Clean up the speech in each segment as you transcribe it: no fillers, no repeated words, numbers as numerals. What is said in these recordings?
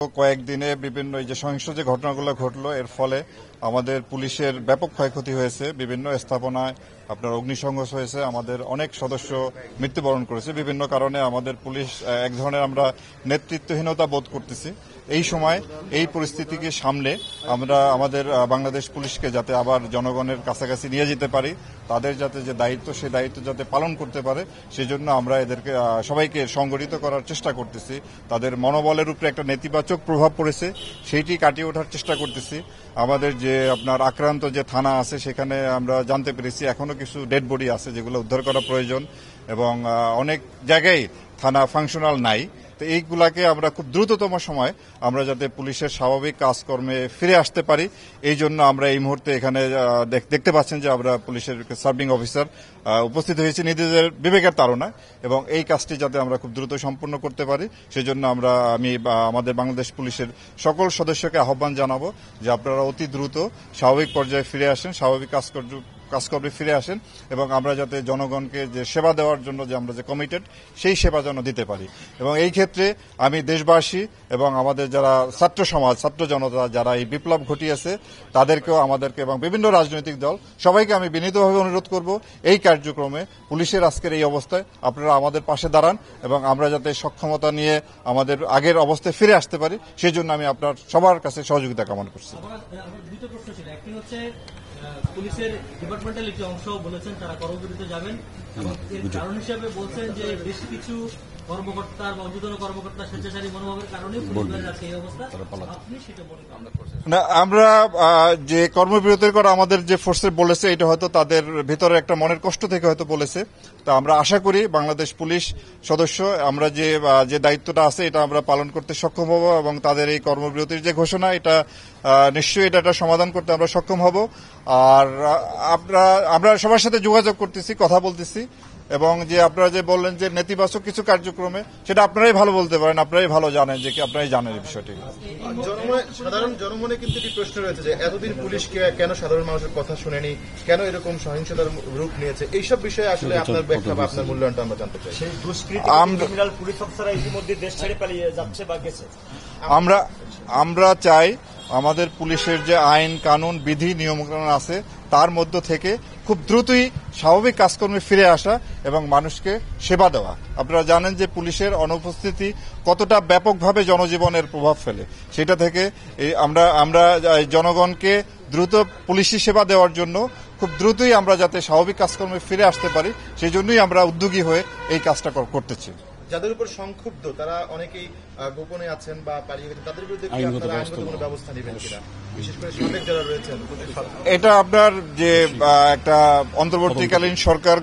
কয়েকদিনে বিভিন্ন এই যে সহিংস যে ঘটনাগুলো ঘটলো এর ফলে আমাদের পুলিশের ব্যাপক ক্ষয়ক্ষতি হয়েছে। বিভিন্ন স্থাপনায় আপনার অগ্নিসংঘর্ষ হয়েছে, আমাদের অনেক সদস্য মৃত্যুবরণ করেছে। বিভিন্ন কারণে আমাদের পুলিশ এক ধরনের আমরা নেতৃত্বহীনতা বোধ করতেছি। এই সময় এই পরিস্থিতিকে সামলে আমরা আমাদের বাংলাদেশ পুলিশকে যাতে আবার জনগণের কাছাকাছি নিয়ে যেতে পারি, তাদের যাতে যে দায়িত্ব সেই দায়িত্ব যাতে পালন করতে পারে, সেজন্য আমরা এদেরকে সবাইকে সংগঠিত করার চেষ্টা করতেছি। তাদের মনোবলের উপরে একটা নেতিবাচক প্রভাব পড়েছে, সেইটি কাটিয়ে ওঠার চেষ্টা করতেছি। আমাদের যে আপনার আক্রান্ত যে থানা আছে সেখানে আমরা জানতে পেরেছি এখনো কিছু ডেড বডি আছে যেগুলো উদ্ধার করা প্রয়োজন, এবং অনেক জায়গায় থানা ফাংশনাল নাই। তো এইগুলাকে আমরা খুব দ্রুততম সময় আমরা যাতে পুলিশের স্বাভাবিক কাজকর্মে ফিরে আসতে পারি, এই জন্য আমরা এই মুহূর্তে এখানে দেখতে পাচ্ছেন যে আমরা পুলিশের সার্ভিং অফিসার উপস্থিত হয়েছি নিজেদের বিবেকের তাড়না, এবং এই কাজটি যাতে আমরা খুব দ্রুত সম্পন্ন করতে পারি সেজন্য আমি আমাদের বাংলাদেশ পুলিশের সকল সদস্যকে আহ্বান জানাবো যে আপনারা অতি দ্রুত স্বাভাবিক পর্যায়ে ফিরে আসেন, স্বাভাবিক কাজকর্মে ফিরে আসেন, এবং আমরা যাতে জনগণকে যে সেবা দেওয়ার জন্য যে আমরা যে কমিটেড সেই সেবা যেন দিতে পারি। এবং এই ক্ষেত্রে আমি দেশবাসী এবং আমাদের যারা ছাত্র সমাজ, ছাত্র জনতা যারা এই বিপ্লব ঘটিয়েছে তাদেরকেও, আমাদেরকে এবং বিভিন্ন রাজনৈতিক দল সবাইকে আমি বিনীতভাবে অনুরোধ করব এই কার্যক্রমে পুলিশের আজকের এই অবস্থায় আপনারা আমাদের পাশে দাঁড়ান, এবং আমরা যাতে সক্ষমতা নিয়ে আমাদের আগের অবস্থায় ফিরে আসতে পারি সেই জন্য আমি আপনার সবার কাছে সহযোগিতা কামনা করছি। পুলিশের ডিপার্টমেন্টাল একটি অংশ বলেছেন তারা কর্মবিরতিতে যাবেন, এর কারণ হিসেবে বলছেন যে বেশ কিছু কর্মকর্তা বা ঊর্ধ্বতন কর্মকর্তা স্বেচ্ছাচারী মনোভাবের কারণে পরিবারের আজকে এই অবস্থা। আপনি সেটা বলেন। না, আমরা যে কর্মবিরতির করা আমাদের যে ফোর্সে বলেছে এটা হয়তো তাদের ভিতরে একটা মনের কষ্ট থেকে হয়তো বলেছে। তা আমরা আশা করি বাংলাদেশ পুলিশ সদস্য আমরা যে দায়িত্বটা আছে এটা আমরা পালন করতে সক্ষম হব, এবং তাদের এই কর্মবিরতির যে ঘোষণা এটা নিশ্চয়ই এটা সমাধান করতে আমরা সক্ষম হব। আর আমরা সবার সাথে যোগাযোগ করতেছি, কথা বলতেছি, এবং যে আপনারা যে বললেন যে নেতিবাচক কিছু কার্যক্রমে, সেটা আপনারাই ভালো বলতে পারেন, আপনারাই ভালো জানেন যে আপনারাই জানেন এই বিষয়টি। সাধারণ জনমনে কিন্তু একটি প্রশ্ন রয়েছে যে এতদিন পুলিশ কেন সাধারণ মানুষের কথা শুনেনি, কেন এরকম সহিংসতার রূপ নিয়েছে, এইসব বিষয়ে আসলে আপনার ব্যাখ্যা বা আপনার মূল্যায়নটা আমরা জানতে চাই। ক্রিমিনাল পুলিশ অফিসাররা ইতিমধ্যে দেশ ছেড়ে পালিয়ে যাচ্ছে বা গেছে। আমরা চাই আমাদের পুলিশের যে আইন কানুন বিধি নিয়মকানুন আছে তার মধ্য থেকে খুব দ্রুতই স্বাভাবিক কাজকর্মে ফিরে আসা এবং মানুষকে সেবা দেওয়া। আপনারা জানেন যে পুলিশের অনুপস্থিতি কতটা ব্যাপকভাবে জনজীবনের প্রভাব ফেলে, সেটা থেকে আমরা জনগণকে দ্রুত পুলিশি সেবা দেওয়ার জন্য খুব দ্রুতই আমরা যাতে স্বাভাবিক কাজকর্মে ফিরে আসতে পারি সেই জন্যই আমরা উদ্যোগী হয়ে এই কাজটা করতেছি। যাদের উপর সংক্ষুব্ধ তারা অনেকেই গোপনে আছেন বা পালিয়ে গেছেন, তাদের বিরুদ্ধে আইনগত কোনো ব্যবস্থা নেবেন কিনা, বিশেষ করে সাবেক যারা রয়েছেন? এটা আপনার যে একটা অন্তর্বর্তীকালীন সরকার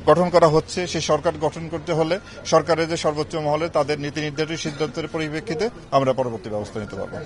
গঠন করা হচ্ছে, সেই সরকার গঠন করতে হলে সরকারের যে সর্বোচ্চ মহলে তাদের নীতি নির্ধারণী সিদ্ধান্তের পরিপ্রেক্ষিতে আমরা পরবর্তী ব্যবস্থা নিতে পারবো।